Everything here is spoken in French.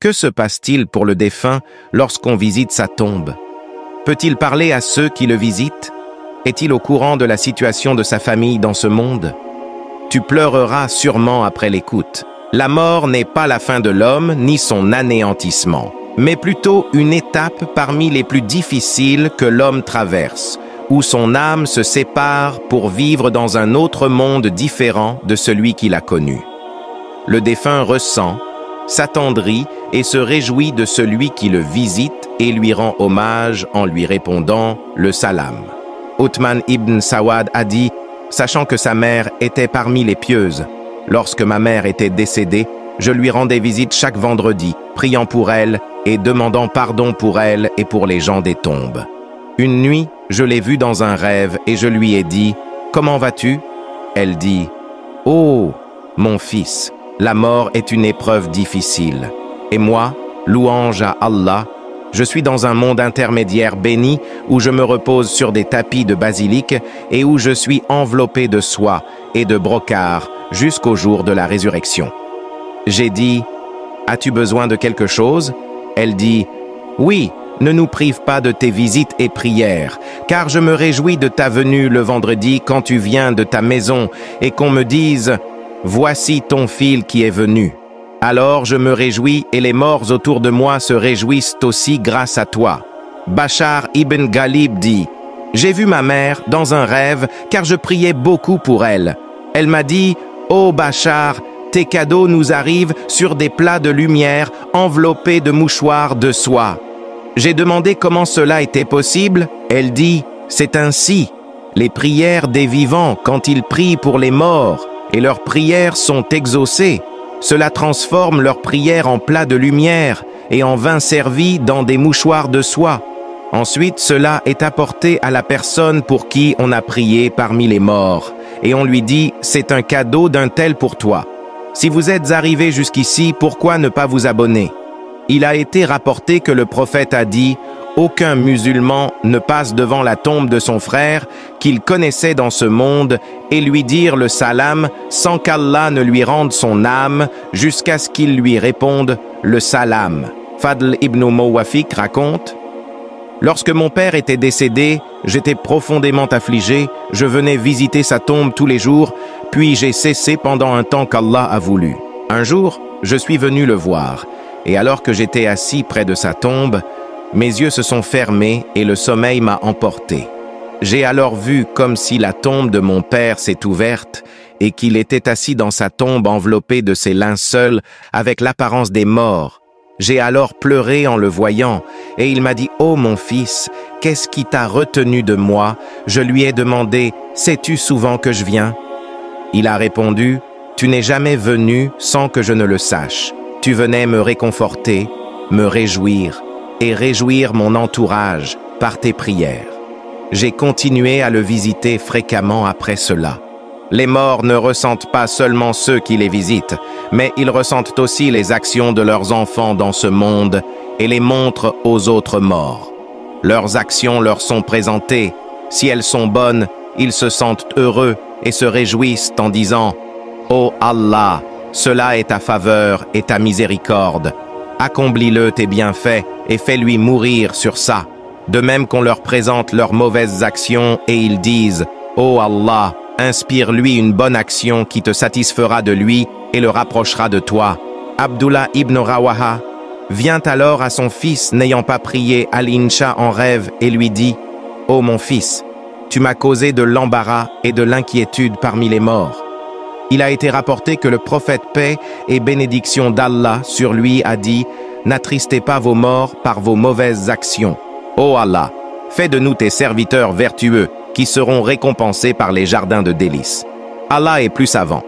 Que se passe-t-il pour le défunt lorsqu'on visite sa tombe? Peut-il parler à ceux qui le visitent? Est-il au courant de la situation de sa famille dans ce monde? Tu pleureras sûrement après l'écoute. La mort n'est pas la fin de l'homme ni son anéantissement, mais plutôt une étape parmi les plus difficiles que l'homme traverse, où son âme se sépare pour vivre dans un autre monde différent de celui qu'il a connu. Le défunt ressent, s'attendrit et se réjouit de celui qui le visite et lui rend hommage en lui répondant le salam. Uthman ibn Sawad a dit, sachant que sa mère était parmi les pieuses, lorsque ma mère était décédée, je lui rendais visite chaque vendredi, priant pour elle et demandant pardon pour elle et pour les gens des tombes. Une nuit, je l'ai vue dans un rêve et je lui ai dit, « Comment vas-tu » Elle dit, « Oh, mon fils, la mort est une épreuve difficile. Et moi, louange à Allah, je suis dans un monde intermédiaire béni où je me repose sur des tapis de basilic et où je suis enveloppé de soie et de brocart jusqu'au jour de la résurrection. » J'ai dit, « As-tu besoin de quelque chose ?» Elle dit, « Oui, ne nous prive pas de tes visites et prières, car je me réjouis de ta venue le vendredi quand tu viens de ta maison et qu'on me dise, « Voici ton fil qui est venu. » Alors je me réjouis et les morts autour de moi se réjouissent aussi grâce à toi. Bachar ibn Ghalib dit, « J'ai vu ma mère dans un rêve car je priais beaucoup pour elle. Elle m'a dit, « Oh Bachar, tes cadeaux nous arrivent sur des plats de lumière enveloppés de mouchoirs de soie. » J'ai demandé comment cela était possible. Elle dit, « C'est ainsi. Les prières des vivants quand ils prient pour les morts et leurs prières sont exaucées. Cela transforme leurs prières en plats de lumière et en vin servi dans des mouchoirs de soie. Ensuite, cela est apporté à la personne pour qui on a prié parmi les morts et on lui dit, « C'est un cadeau d'un tel pour toi. Si vous êtes arrivé jusqu'ici, pourquoi ne pas vous abonner ?» Il a été rapporté que le prophète a dit « Aucun musulman ne passe devant la tombe de son frère qu'il connaissait dans ce monde et lui dire le salam sans qu'Allah ne lui rende son âme jusqu'à ce qu'il lui réponde le salam. » Fadl ibn Muwafiq raconte « Lorsque mon père était décédé, j'étais profondément affligé, je venais visiter sa tombe tous les jours, puis j'ai cessé pendant un temps qu'Allah a voulu. Un jour, je suis venu le voir. Et alors que j'étais assis près de sa tombe, mes yeux se sont fermés et le sommeil m'a emporté. J'ai alors vu comme si la tombe de mon père s'est ouverte et qu'il était assis dans sa tombe enveloppé de ses linceuls avec l'apparence des morts. J'ai alors pleuré en le voyant et il m'a dit « Oh mon fils, qu'est-ce qui t'a retenu de moi ?» Je lui ai demandé « Sais-tu souvent que je viens ?» Il a répondu « Tu n'es jamais venu sans que je ne le sache. Tu venais me réconforter, me réjouir et réjouir mon entourage par tes prières. J'ai continué à le visiter fréquemment après cela. Les morts ne ressentent pas seulement ceux qui les visitent, mais ils ressentent aussi les actions de leurs enfants dans ce monde et les montrent aux autres morts. Leurs actions leur sont présentées. Si elles sont bonnes, ils se sentent heureux et se réjouissent en disant « Ô Allah, cela est ta faveur et ta miséricorde. Accomplis-le tes bienfaits et fais-lui mourir sur ça. » De même qu'on leur présente leurs mauvaises actions et ils disent « Ô Allah, inspire-lui une bonne action qui te satisfera de lui et le rapprochera de toi. » Abdullah ibn Rawaha vient alors à son fils n'ayant pas prié Al-Insha en rêve et lui dit « Ô mon fils, tu m'as causé de l'embarras et de l'inquiétude parmi les morts. » Il a été rapporté que le prophète paix et bénédiction d'Allah sur lui a dit « N'attristez pas vos morts par vos mauvaises actions. Ô Allah, fais de nous tes serviteurs vertueux qui seront récompensés par les jardins de délices. » Allah est plus savant.